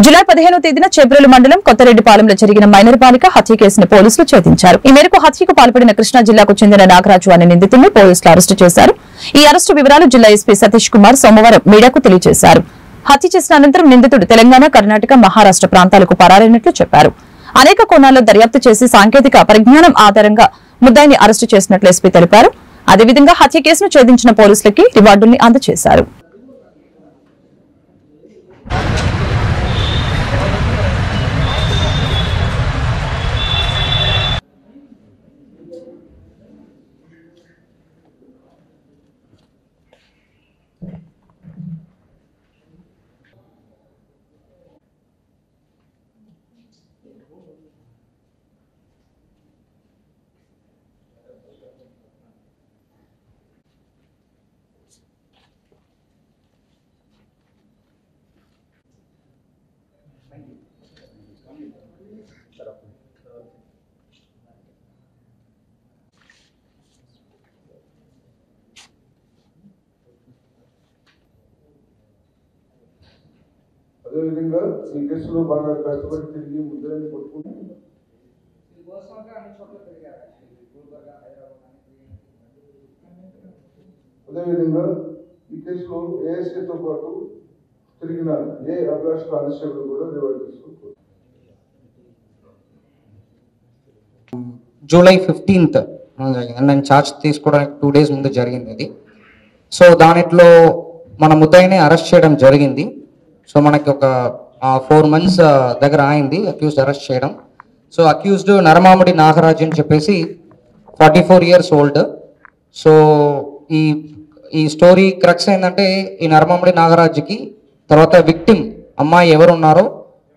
July 15వ తేదీన చేబ్రోలు మండలం కొత్తరెడ్డిపాలెంలో జరిగిన మైనర్ బాలిక హత్య కేసును పోలీసులు ఛేదించారు. ఈ మేరకు హత్యకు పాల్పడిన కృష్ణా జిల్లాకు చెందిన నాగరాజు అనే నిందితుడిని పోలీసులు అరెస్టు చేశారు. ఈ అరెస్టు వివరాలు జిల్లా ఎస్పీ సతీష్ కుమార్ సోమవారం మీడియాకు తెలియజేశారు. హత్య చేసిన అనంతరం నిందితుడు తెలంగాణ, కర్ణాటక, మహారాష్ట ప్రాంతాలకు పరారైనట్లు చెప్పారు. అనేక కోణాల్లో దర్యాప్తు చేసి సాంకేతిక పరిజ్ఞానం ఆధారంగా ముద్దాయిని అరెస్టు చేసినట్లు ఎస్పీ తెలిపారు. అదేవిధంగా హత్య కేసును ఛేదించిన పోలీసులకి రివార్డుల్ని అందజేశారు. అదేవిధంగా ఈ కేసులో బాగా కష్టపడి తిరిగి ముద్దాయిని పట్టుకుని అదేవిధంగా ఈ కేసులో ఏఎస్ఐతో పాటు తిరిగిన ఏ అభిలాష్ కానిస్టేబుల్ కూడా రివార్డు తీసుకుంటారు. జూలై 15th నేను ఛార్జ్ తీసుకోవడానికి 2 days ముందు జరిగింది అది. సో దానిలో మన ముద్దాయిని అరెస్ట్ చేయడం జరిగింది. సో మనకి ఒక 4 months దగ్గర అయింది అక్యూజ్డ్ అరెస్ట్ చేయడం. సో అక్యూజ్డ్ నరమామిడి నాగరాజు అని చెప్పేసి 44 years old. సో ఈ స్టోరీ క్రక్స్ ఏంటంటే ఈ నరమామిడి నాగరాజుకి తర్వాత విక్టిమ్ అమ్మాయి ఎవరు ఉన్నారో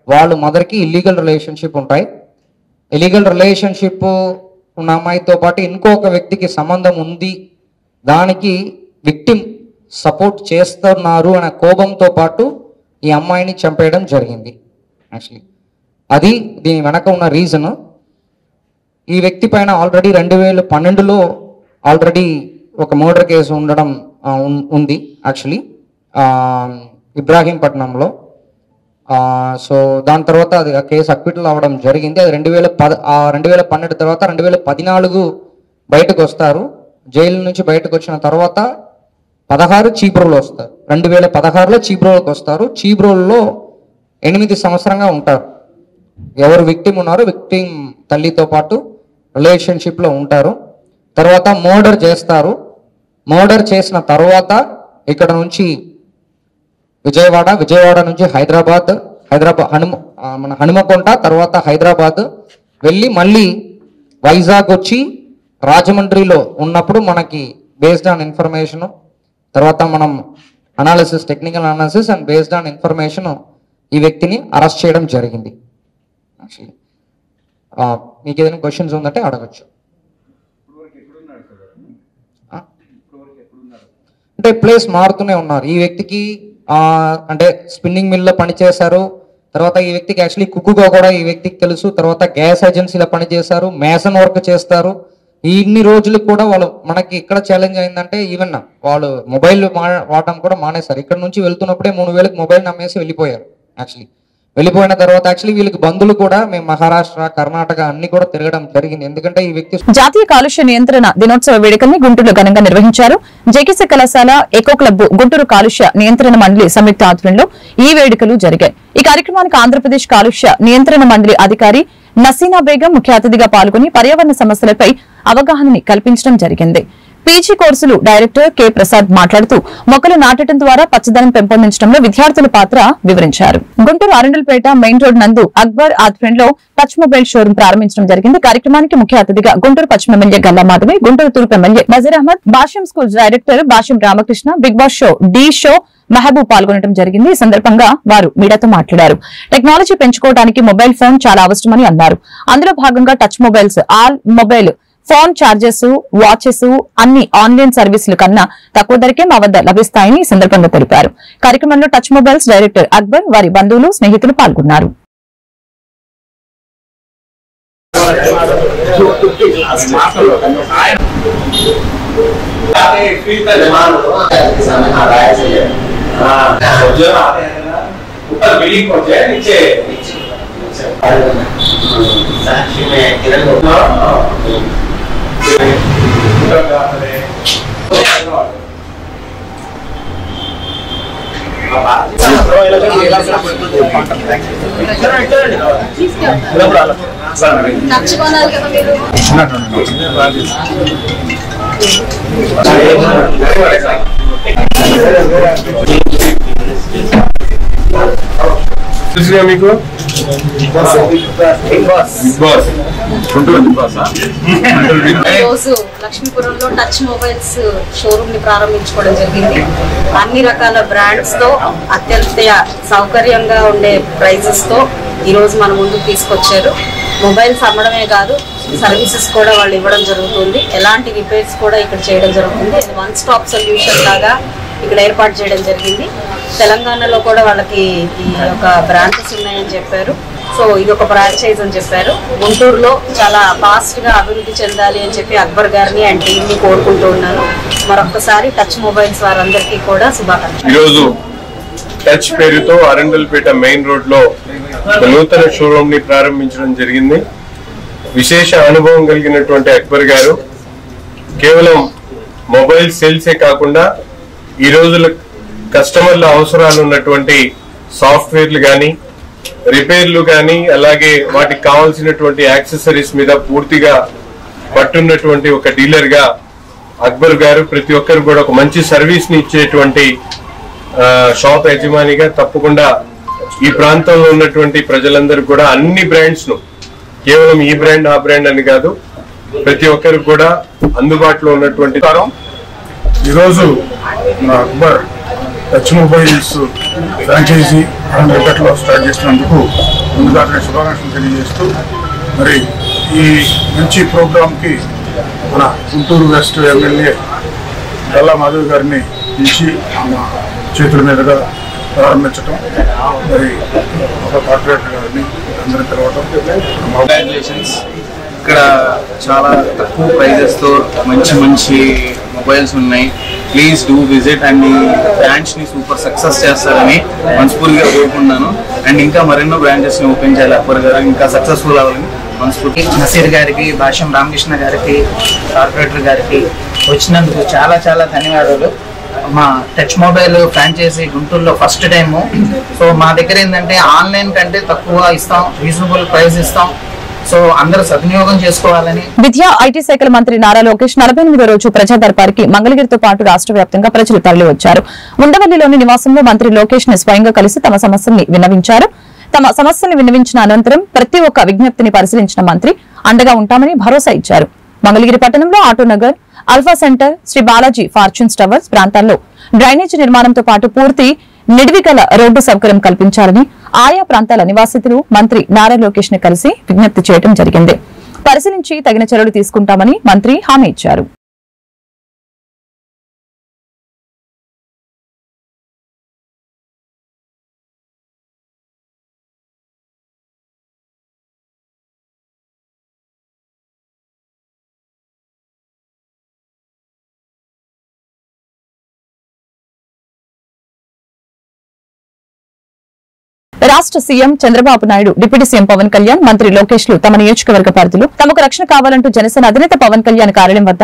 వాళ్ళు మదర్కి ఇల్లీగల్ రిలేషన్షిప్ ఉంటాయి. ఇల్లీగల్ రిలేషన్షిప్ ఉన్న అమ్మాయితో పాటు ఇంకొక వ్యక్తికి సంబంధం ఉంది, దానికి విక్టిమ్ సపోర్ట్ చేస్తున్నారు అనే కోపంతో పాటు ఈ అమ్మాయిని చంపేయడం జరిగింది. యాక్చువల్లీ అది దీని వెనక ఉన్న రీజన్. ఈ వ్యక్తి పైన ఆల్రెడీ 2012లో ఆల్రెడీ ఒక మర్డర్ కేసు ఉండడం ఉంది యాక్చువల్లీ ఇబ్రాహీంపట్నంలో. సో దాని తర్వాత అది ఆ కేసు అక్విటల్ అవ్వడం జరిగింది. అది 2012 తర్వాత 2014 బయటకు వస్తారు. జైలు నుంచి బయటకు వచ్చిన తర్వాత 16 చీబ్రోలు వస్తారు. 2016లో చీబ్రోలకు వస్తారు. చీబ్రోల్లో 8 సంవత్సరంగా ఉంటారు. ఎవరు విక్టిమ్ ఉన్నారో విక్టిమ్ తల్లితో పాటు రిలేషన్షిప్లో ఉంటారు. తర్వాత మర్డర్ చేస్తారు. మర్డర్ చేసిన తర్వాత ఇక్కడ నుంచి విజయవాడ నుంచి హైదరాబాద్ మన హనుమకొండ, తర్వాత హైదరాబాద్ వెళ్ళి మళ్ళీ వైజాగ్ వచ్చి రాజమండ్రిలో ఉన్నప్పుడు మనకి బేస్డ్ ఆన్ ఇన్ఫర్మేషన్ తర్వాత మనం analysis, technical analysis and based on information ఈ వ్యక్తిని అరెస్ట్ చేయడం జరిగింది. యాక్చువల్లీ మీకు ఏదైనా క్వశ్చన్స్ ఉందంటే అడగచ్చు. అంటే ప్లేస్ మారుతూనే ఉన్నారు. ఈ వ్యక్తికి అంటే స్పిన్నింగ్ మిల్లో పనిచేశారు. తర్వాత ఈ వ్యక్తికి యాక్చువల్లీ కుక్కుగా కూడా ఈ వ్యక్తికి తెలుసు. తర్వాత గ్యాస్ ఏజెన్సీలో పనిచేశారు, మేసన్ వర్క్ చేస్తారు. ఇన్ని రోజులు కూడా వాళ్ళు మనకి ఇక్కడ ఛాలెంజ్ అయిందంటే ఈవెన్ వాళ్ళు మొబైల్ వాడడం కూడా మానేశారు. ఇక్కడ నుంచి వెళ్తున్నప్పుడే 3000కి మొబైల్ నమ్మేసి వెళ్ళిపోయారు. యాక్చువల్లీ వెళ్ళిపోయిన తర్వాత యాక్చువల్లీ వీళ్ళకి బంధువులు కూడా మేము మహారాష్ట్ర, కర్ణాటక అన్ని కూడా తిరగడం జరిగింది. ఎందుకంటే ఈ వ్యక్తి జాతీయ కాలుష్య నియంత్రణ దినోత్సవ వేడుకల్ని గుంటూరులో ఘనంగా నిర్వహించారు. జేకేసీ కళాశాల, ఎకో క్లబ్, గుంటూరు కాలుష్య నియంత్రణ మండలి సంయుక్త ఆధ్వర్యంలో ఈ వేడుకలు జరిగాయి. ఈ కార్యక్రమానికి ఆంధ్రప్రదేశ్ కాలుష్య నియంత్రణ మండలి అధికారి నసీనా బేగం ముఖ్య అతిథిగా పాల్గొని పర్యావరణ సమస్యలపై అవగాహనని కల్పించడం జరిగింది. పీజీ కోర్సులు డైరెక్టర్ కె ప్రసాద్ మాట్లాడుతూ మొక్కలు నాటడం ద్వారా పచ్చదనం పెంపొందించడంలో విద్యార్థుల పాత్ర వివరించారు. గుంటూరు అరండల్పేట మెయిన్ రోడ్ నందు అక్బర్ ఆధ్వర్యంలో టచ్ మొబైల్ షోరూం ప్రారంభించడం జరిగింది. కార్యక్రమానికి ముఖ్య అతిథిగా గుంటూరు పశ్చిమ ఎమ్మెల్యే గల్లా మాధవి, గుంటూరు తూర్పు MLA Nazeer Ahmed, Bhashyam schools director Bhashyam Ramakrishna, Bigg Boss show డి షో మహబూబ్ పాల్గొనడం జరిగింది. ఈ సందర్భంగా వారు మీడియాతో మాట్లాడారు. టెక్నాలజీ పెంచుకోవడానికి మొబైల్ ఫోన్ చాలా అవసరమని అన్నారు. అందులో భాగంగా touch mobiles, all mobile phone charges, watches అన్ని ఆన్లైన్ సర్వీసుల కన్నా తక్కువ ధరకే మా వద్ద లభిస్తాయని ఈ సందర్భంగా తెలిపారు. కార్యక్రమంలో టచ్ మొబైల్స్ డైరెక్టర్ అక్బర్, వారి బంధువులు, స్నేహితులు పాల్గొన్నారు. बिल्डिंग को जाए नीचे साक्षी में किरण మీకు రోజు లక్ష్మీపురంలో టచ్ మొబైల్స్ షోరూమ్ ని ప్రారంభించుకోవడం జరిగింది. అన్ని రకాల బ్రాండ్స్ తో అత్యంత సౌకర్యంగా ఉండే ప్రైజెస్ తో ఈ రోజు మన ముందుకు తీసుకొచ్చారు. మొబైల్స్ అమ్మడమే కాదు, సర్వీసెస్ కూడా వాళ్ళు ఇవ్వడం జరుగుతుంది. ఎలాంటి రిపేర్స్ కూడా ఇక్కడ చేయడం జరుగుతుంది. వన్ స్టాప్ సొల్యూషన్ లాగా ఇక్కడ ఏర్పాటు చేయడం జరిగింది. తెలంగాణలో కూడా వాళ్ళకి ఈ యొక్క బ్రాంచెస్ ఉన్నాయని చెప్పారు. సో ఇది ఒక ఫ్రాంచైజ్ అని చెప్పారు. గుంటూరులో చాలా ఫాస్ట్ గా అభివృద్ధి చెందాలి అని చెప్పి అక్బర్ గారిని అండ్ టీమ్ ని కోరుకుంటూ ఉన్నాను. మరొకసారి టచ్ మొబైల్స్ వారందరికీ కూడా శుభాకాంక్షలు. ఈరోజు టచ్ పేరుతో అరండల్పేట మెయిన్ రోడ్ లో నూతన షోరూమ్ ని ప్రారంభించడం జరిగింది. విశేష అనుభవం కలిగినటువంటి అక్బర్ గారు కేవలం మొబైల్ సేల్సే కాకుండా ఈ రోజుల కస్టమర్ల అవసరాలు ఉన్నటువంటి సాఫ్ట్వేర్లు కానీ, రిపేర్లు కానీ, అలాగే వాటికి కావాల్సినటువంటి యాక్సెసరీస్ మీద పూర్తిగా పట్టున్నటువంటి ఒక డీలర్ గా అక్బర్ గారు ప్రతి ఒక్కరు కూడా ఒక మంచి సర్వీస్ ని ఇచ్చేటువంటి షాప్ యజమానిగా తప్పకుండా ఈ ప్రాంతంలో ఉన్నటువంటి ప్రజలందరూ కూడా అన్ని బ్రాండ్స్ ను, కేవలం ఈ బ్రాండ్ ఆ బ్రాండ్ అని కాదు, ప్రతి ఒక్కరికి కూడా అందుబాటులో ఉన్నటువంటి ఈరోజు మా అక్బర్ టచ్ మొబైల్స్ ఫ్రాంచైజీ అరండల్పేటలో స్టార్ట్ చేసినందుకు ముందుగా శుభాకాంక్షలు తెలియజేస్తూ, మరి ఈ మంచి ప్రోగ్రాంకి మన గుంటూరు వెస్ట్ ఎమ్మెల్యే గల్లా మాధవ్ గారిని పిలిచి మా చేతుల మీదుగా ప్రారంభించడం, మరి ఒక కార్పొరేటర్ గారిని అందరినీ తెలవడం. కంగ్రాచులేషన్స్. ఇక్కడ చాలా తక్కువ ప్రైజెస్ తో మంచి మంచి మొబైల్స్ ఉన్నాయి. ప్లీజ్ డూ విజిట్ అండ్ ఈ బ్రాంచ్ ని సూపర్ సక్సెస్ చేస్తారని మనస్ఫూర్తిగా కోరుకుంటున్నాను. అండ్ ఇంకా మరెన్నో బ్రాంచెస్ ని ఓపెన్ చేయాలి అక్బర్ గారు, ఇంకా సక్సెస్ఫుల్ అవ్వాలని మనస్ఫూర్తి. నసీర్ గారికి, భాష్యం రామకృష్ణ గారికి, కార్పొరేటర్ గారికి వచ్చినందుకు చాలా చాలా ధన్యవాదాలు. మా టచ్ మొబైల్ ఫ్రాంచైజీ గుంటూరులో ఫస్ట్ టైము. సో మా దగ్గర ఏంటంటే ఆన్లైన్ కంటే తక్కువ ఇస్తాం, రీజనబుల్ ప్రైస్ ఇస్తాం. సో అందరూ సద్వినియోగం చేసుకోవాలని. విద్యా ఐటీ శాఖల మంత్రి నారా లోకేష్ 48వ రోజు ప్రజా దర్బార్కి మంగళగిరితో పాటు రాష్ట్ర వ్యాప్తంగా ప్రజలు తరలి వచ్చారు. ఉండవల్లిలోని నివాసంలో మంత్రి లోకేష్ ని స్వయంగా కలిసి తమ సమస్యల్ని విన్నవించారు. తమ సమస్యల్ని విన్నవించిన అనంతరం ప్రతి ఒక్క విజ్ఞప్తిని పరిశీలించిన మంత్రి అండగా ఉంటామని భరోసా ఇచ్చారు. మంగళగిరి పట్టణంలో Autonagar, Alpha Centre, Sri Balaji Fortunes Towers ప్రాంతాల్లో డ్రైనేజీ నిర్మాణంతో పాటు పూర్తి నిడివిగల రోడ్డు సౌకర్యం కల్పించాలని ఆయా ప్రాంతాల నివాసితులు మంత్రి నారా లోకేష్ ని కలిసి విజ్ఞప్తి చేయడం జరిగింది. పరిశీలించి తగిన చర్యలు తీసుకుంటామని మంత్రి హామీ ఇచ్చారు. రాష్ట్ర CM Chandrababu Naidu, deputy CM Pawan Kalyan, మంత్రి లోకేష్ లు తమ నియోజకవర్గ పరిధిలో తమకు రక్షణ కావాలంటూ జనసేన అధినేత పవన్ కళ్యాణ్ కార్యాలయం వద్ద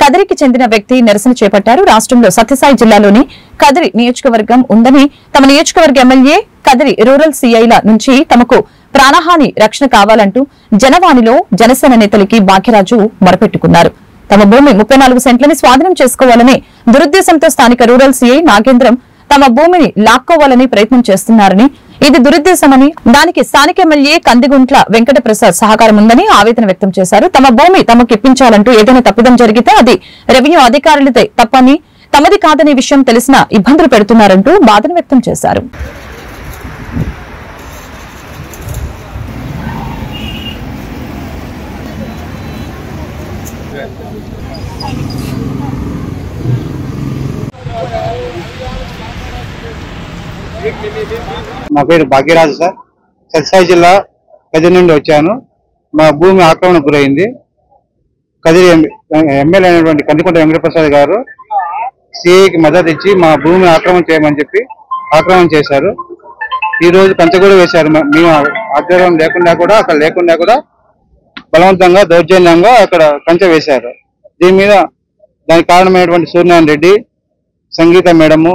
కదిరికి చెందిన వ్యక్తి నిరసన చేపట్టారు. రాష్ట్రంలో సత్యసాయి జిల్లాలోని కదిరి నియోజకవర్గం ఉందని, తమ నియోజకవర్గ ఎమ్మెల్యే కదిరి రూరల్ సీఐల నుంచి తమకు ప్రాణహాని రక్షణ కావాలంటూ జనవాణిలో జనసేన నేతలకి భాగ్యరాజు మొరపెట్టుకున్నారు. తమ భూమి 34 సెంట్లని స్వాధీనం చేసుకోవాలని దురుద్దేశంతో స్థానిక రూరల్ సీఐ నాగేంద్రం తమ భూమిని లాక్కోవాలని ప్రయత్నం చేస్తున్నారని, ఇది దురుద్దేశమని, దానికి స్థానిక ఎమ్మెల్యే కందిగుంట్ల వెంకట ప్రసాద్ సహకారం ఉందని ఆవేదన వ్యక్తం చేశారు. తమ భూమి తమకు ఇప్పించాలంటూ ఏదైనా తప్పిదం జరిగితే అది రెవెన్యూ అధికారులదే తప్పని, తమది కాదనే విషయం తెలిసినా ఇబ్బందులు పెడుతున్నారంటూ బాధను వ్యక్తం చేశారు. నా పేరు భాగ్యరాజు సార్. సత్యసాయి జిల్లా కదిరి నుండి వచ్చాను. మా భూమి ఆక్రమణకు గురైంది. కదిరి ఎమ్మెల్యే అయినటువంటి కందికుంట వెంకటప్రసాద్ గారు సిఐకి మద్దతు ఇచ్చి మా భూమిని ఆక్రమణ చేయమని చెప్పి ఆక్రమణ చేశారు. ఈ రోజు కంచె కూడా వేశారు. మేము ఆధ్వర్యం లేకుండా కూడా అక్కడ లేకుండా కూడా బలవంతంగా దౌర్జన్యంగా అక్కడ కంచె వేశారు. దీని మీద దానికి కారణమైనటువంటి సూర్యనారాయణ రెడ్డి, సంగీత మేడము,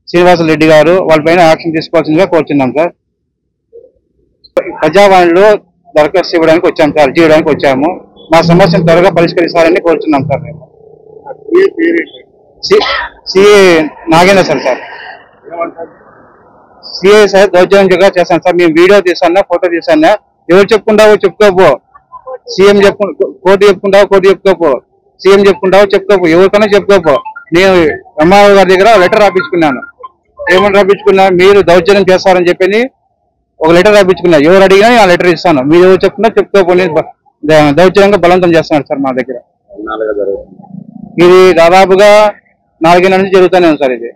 శ్రీనివాస రెడ్డి గారు వాళ్ళపైన యాక్షన్ తీసుకోవాల్సిందిగా కోరుతున్నాం సార్. ప్రజావాణిలో దరఖాస్తు ఇవ్వడానికి వచ్చాము సార్, అర్జీ ఇవ్వడానికి వచ్చాము. మా సమస్యను త్వరగా పరిష్కరిస్తారని కోరుతున్నాం సార్. మేము CA Nagendra sir CI sir దౌర్జన్యంగా చేస్తాను సార్. మేము వీడియో తీసానా, ఫోటో తీసానా, ఎవరు చెప్పుకుంటావో చెప్పుకోపో, సీఎం కోర్టు చెప్పుకోపో, సీఎం చెప్పుకోపో, ఎవరికైనా చెప్పుకోపో. నేను ఎంఆర్ఓ గారి దగ్గర లెటర్ రాపించుకున్నాను. ఏమని రాపించుకున్నా, మీరు దౌర్జన్యం చేస్తారని చెప్పి ఒక లెటర్ రాపించుకున్నా. ఎవరు అడిగినా ఆ లెటర్ ఇస్తాను. మీరు ఎవరు చెప్పుకున్నా చెప్పుకోపో, దౌర్జన్యంగా బలవంతం చేస్తున్నారు సార్ మా దగ్గర. ఇది దాదాపుగా 4 నెలల నుంచి జరుగుతూనే ఉంది సార్. ఇది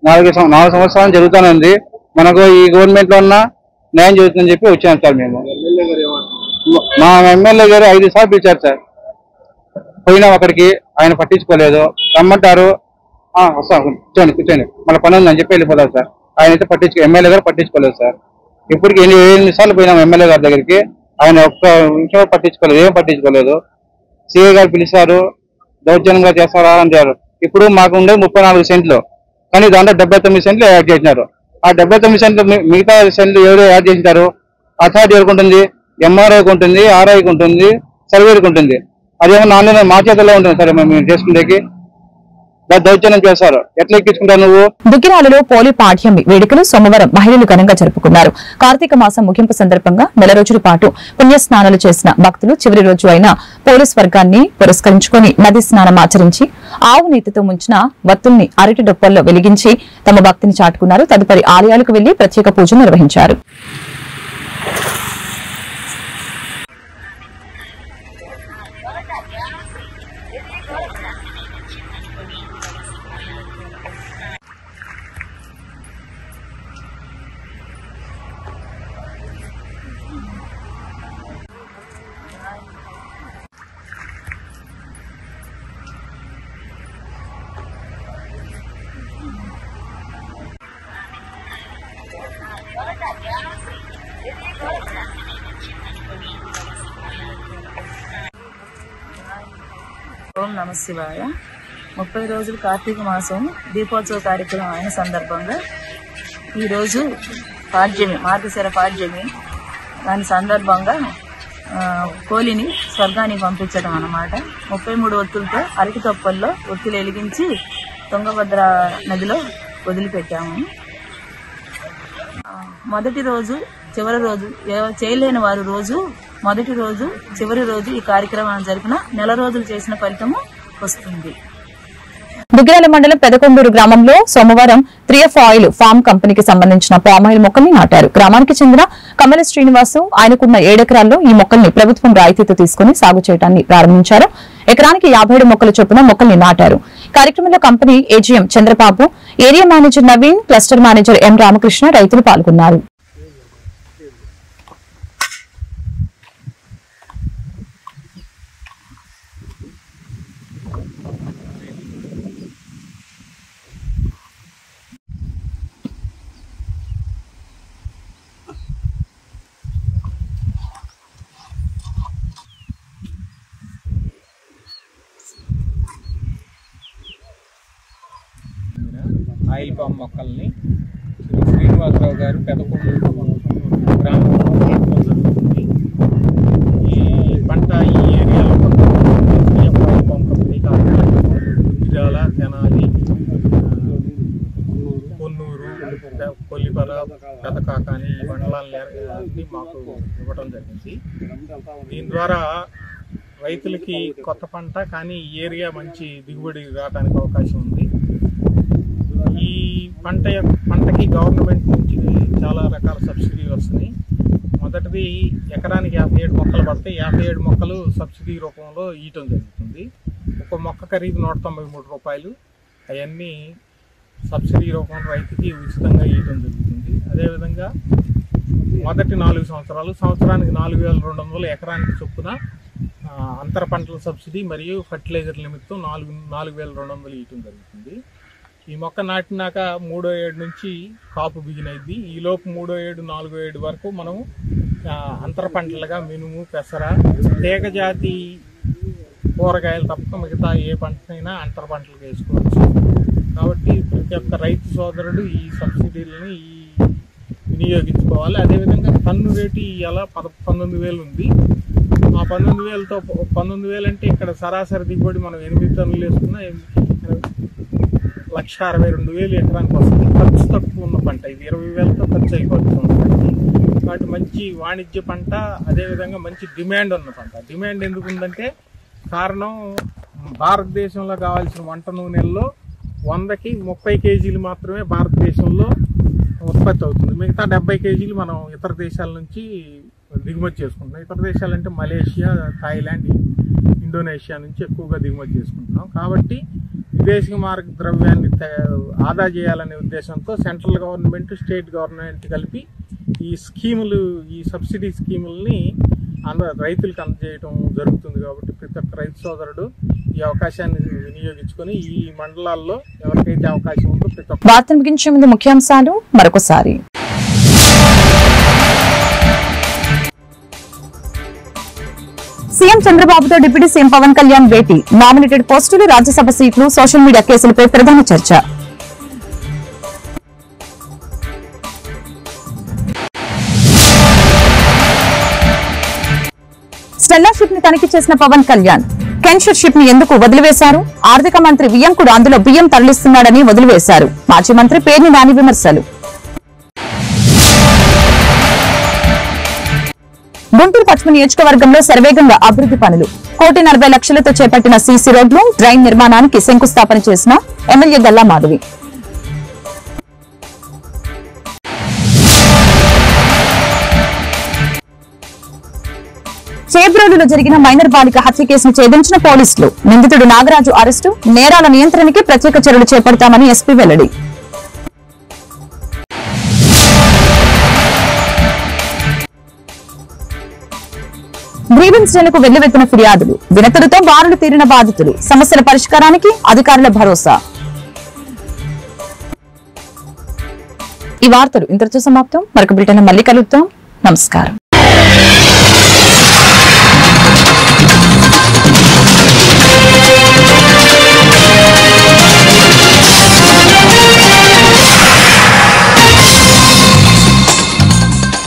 4 సంవత్సరాలు జరుగుతూనే ఉంది. మనకు ఈ గవర్నమెంట్ లో ఉన్న న్యాయం జరుగుతుందని చెప్పి వచ్చాను సార్. మేము మా ఎమ్మెల్యే గారు 5 సార్లు పిలిచారు సార్. పోయినాం అక్కడికి, ఆయన పట్టించుకోలేదు. రమ్మంటారు, వస్తాం కూర్చోండి మళ్ళీ పని ఉందని చెప్పి వెళ్ళిపోతారు సార్. ఆయన అయితే ఎమ్మెల్యే గారు పట్టించుకోలేదు సార్. ఇప్పటికి 8 సార్లు పోయినాం ఎమ్మెల్యే గారి దగ్గరికి, ఆయన ఒక్క నిమిషం పట్టించుకోలేదు, ఏం పట్టించుకోలేదు. సిఐ గారు పిలిచారు, దౌర్జన్యంగా చేస్తారా అంటారు. ఇప్పుడు మాకు ఉండేది 34 సెంట్లు, కానీ దాంట్లో 79 సెంట్లు యాడ్ చేసినారు. ఆ 79 సెంట్లు మిగతా సెంట్లు ఎవరు యాడ్ చేసినారు? అథారిటీ ఎవరికి ఉంటుంది? ఎంఆర్ఐకి ఉంటుంది, ఆర్ఐకి ఉంటుంది, సర్వేకి ఉంటుంది. అదేమో నాన్న మా చేతుల్లో ఉంటుంది సరే మేము చేసుకుంటే దౌర్జన్యం చేస్తారు. ఎట్లా ఎక్కించుకుంటావు నువ్వు? దుగ్గిరాలలో పోలి పాఠ్యమి వేడుకలు సోమవారం మహిళలు ఘనంగా జరుపుకున్నారు. కార్తీక మాసం ముగింపు సందర్భంగా నెల రోజుల పాటు పుణ్యస్నానాలు చేసిన భక్తులు చివరి రోజు అయిన పోలీస్ వర్గాన్ని పురస్కరించుకుని నది స్నానం ఆచరించి ఆవు నీతితో ముంచిన వత్తుల్ని అరటి డొప్పల్లో వెలిగించి తమ భక్తిని చాటుకున్నారు. తదుపరి ఆలయాలకు వెళ్లి ప్రత్యేక పూజలు నిర్వహించారు. ఓం నమ శివాయ. 30 రోజులు కార్తీక మాసం దీపోత్సవ కార్యక్రమం అయిన సందర్భంగా ఈరోజు పాడ్యమి, మార్గశిర పాడ్యమి, దాని సందర్భంగా కోలిని స్వర్గానికి పంపించడం అన్నమాట. 33 ఒత్తులతో అరటి తొప్పల్లో ఒత్తులు వెలిగించి తుంగభద్ర నదిలో వదిలిపెట్టాము. మొదటి రోజు చివరి రోజు చేయలేని వారు రోజు మొదటి రోజు చివరి రోజు ఈ కార్యక్రమాన్ని జరిపిన నెల రోజులు చేసిన ఫలితము వస్తుంది. దుగ్గిరాల మండలం పెదకొండూరు గ్రామంలో సోమవారం 3F ఆయిల్ ఫార్మ్ కంపెనీకి సంబంధించిన పామాయిల్ మొక్కల్ని నాటారు. గ్రామానికి చెందిన కమల శ్రీనివాసు ఆయనకున్న 7 ఎకరాల్లో ఈ మొక్కల్ని ప్రభుత్వం రాయితీతో తీసుకుని సాగు చేయడాన్ని ప్రారంభించారు. ఎకరానికి 57 మొక్కల చొప్పున మొక్కల్ని నాటారు. కార్యక్రమంలో company AGM Chandrababu, area manager Naveen, cluster manager ఎం రామకృష్ణ రైతులు పాల్గొన్నారు. ఆయిల్ పామ్ మొక్కల్ని శ్రీనివాసరావు గారు పెదకొండూరు గ్రామంలో నాటడం జరుగుతుంది. ఈ పంట ఈ ఏరియాలో oil palm company Duggirala, Tenali, Konnur, Kollipara, Pedakakani ఈ మండలాన్ని మాకు ఇవ్వడం జరిగింది. దీని ద్వారా రైతులకి కొత్త పంట, కానీ ఈ ఏరియా మంచి దిగుబడి రావడానికి అవకాశం ఉంది. ఈ పంటకి గవర్నమెంట్ నుంచి చాలా రకాల సబ్సిడీలు వస్తున్నాయి. మొదటిది ఎకరానికి 57 మొక్కలు పడతాయి. 57 మొక్కలు సబ్సిడీ రూపంలో ఇవ్వటం జరుగుతుంది. ఒక మొక్క ఖరీదు 193 రూపాయలు. అవన్నీ సబ్సిడీ రూపంలో రైతుకి ఉచితంగా ఇవ్వటం జరుగుతుంది. అదేవిధంగా మొదటి 4 సంవత్సరాలు సంవత్సరానికి 4,200 ఎకరానికి చొప్పున అంతర పంటల సబ్సిడీ మరియు ఫర్టిలైజర్ నిమిత్తం 4,200 ఇవ్వటం జరుగుతుంది. ఈ మొక్క నాటినాక 3వ ఏడు నుంచి కాపు బిగినైద్ది. ఈలోపు 3వ ఏడు 4వ ఏడు వరకు మనం అంతర పంటలుగా మినుము, పెసర, తీగ జాతి కూరగాయలు తప్ప మిగతా ఏ పంటనైనా అంతర పంటలుగా వేసుకోవచ్చు. కాబట్టి ప్రతి ఒక్క రైతు సోదరుడు ఈ సబ్సిడీలని వినియోగించుకోవాలి. అదేవిధంగా టన్ను రేటు ఇలా 19,000 ఉంది. ఆ 19,000తో 19,000 అంటే ఇక్కడ సరాసరి దిగుబడి మనం 8 టన్నులు వేసుకున్నా 1,62,000 ఎకరానికి వస్తుంది. ఖర్చు తక్కువ ఉన్న పంట ఇది. 20,000తో ఖర్చు అయిపోతుంది. కాబట్టి మంచి వాణిజ్య పంట, అదేవిధంగా మంచి డిమాండ్ ఉన్న పంట. డిమాండ్ ఎందుకు ఉందంటే కారణం భారతదేశంలో కావాల్సిన వంట నూనెల్లో 100కి 30 కేజీలు మాత్రమే భారతదేశంలో ఉత్పత్తి అవుతుంది. మిగతా 70 కేజీలు మనం ఇతర దేశాల నుంచి దిగుమతి చేసుకుంటున్నాం. ఇతర దేశాలంటే మలేషియా, థాయిలాండ్, ఇండోనేషియా నుంచి ఎక్కువగా దిగుమతి చేసుకుంటున్నాం. కాబట్టి విదేశీ మార్గ ద్రవ్యాన్ని ఆదా చేయాలనే ఉద్దేశంతో సెంట్రల్ గవర్నమెంట్, స్టేట్ గవర్నమెంట్ కలిపి ఈ స్కీములు, ఈ సబ్సిడీ స్కీములని రైతులకు అందజేయడం జరుగుతుంది. కాబట్టి ప్రతి ఒక్క రైతు సోదరుడు ఈ అవకాశాన్ని వినియోగించుకొని ఈ మండలాల్లో ఎవరికైతే అవకాశం ఉందో ప్రతి ఒక్క వార్తను ముగించే ముందు ముఖ్యాంశాలు మరొకసారి. సీఎం చంద్రబాబుతో డిప్యూటీ సీఎం పవన్ కళ్యాణ్ భేటీ. నామినేటెడ్ పోస్టులు, రాజ్యసభ సీట్లు, సోషల్ మీడియా కేసులపై ప్రధాన చర్చ. స్టెల్లా షిప్ ని తనిఖీ చేసిన పవన్ కళ్యాణ్ కెన్షర్ షిప్ ని ఎందుకు వదిలివేశారు? ఆర్థిక మంత్రి వియ్యంకుడు అందులో బియ్యం తరలిస్తున్నాడని వదిలివేశారు. మాజీ మంత్రి పేర్ని నాని విమర్శలు. గుంటూరు పశ్చిమ నియోజకవర్గంలో శరవేగంగా అభివృద్ధి పనులు. 1,40 లక్షలతో చేపట్టిన సీసీ రోడ్లు, డ్రైన్ నిర్మాణానికి శంకుస్థాపన చేసిన ఎమ్మెల్యే గల్లా మాధవి. చేబ్రోలులో జరిగిన మైనర్ బాలిక హత్య కేసును ఛేదించిన పోలీసులు. నిందితుడు నాగరాజు అరెస్టు. నేరాల నియంత్రణకి ప్రత్యేక చర్యలు చేపడతామని ఎస్పీ వెల్లడి. గ్రీవెన్స్ డేలకు వెల్లువెత్తిన ఫిర్యాదులు. వినతులతో బారులు తీరిన బాధితులు. సమస్యల పరిష్కారానికి అధికారుల భరోసా. ఈ వార్తలు ఇంతటితో సమాప్తం. మరొక బ్రిటన్ మళ్ళీ కలుద్దాం. నమస్కారం.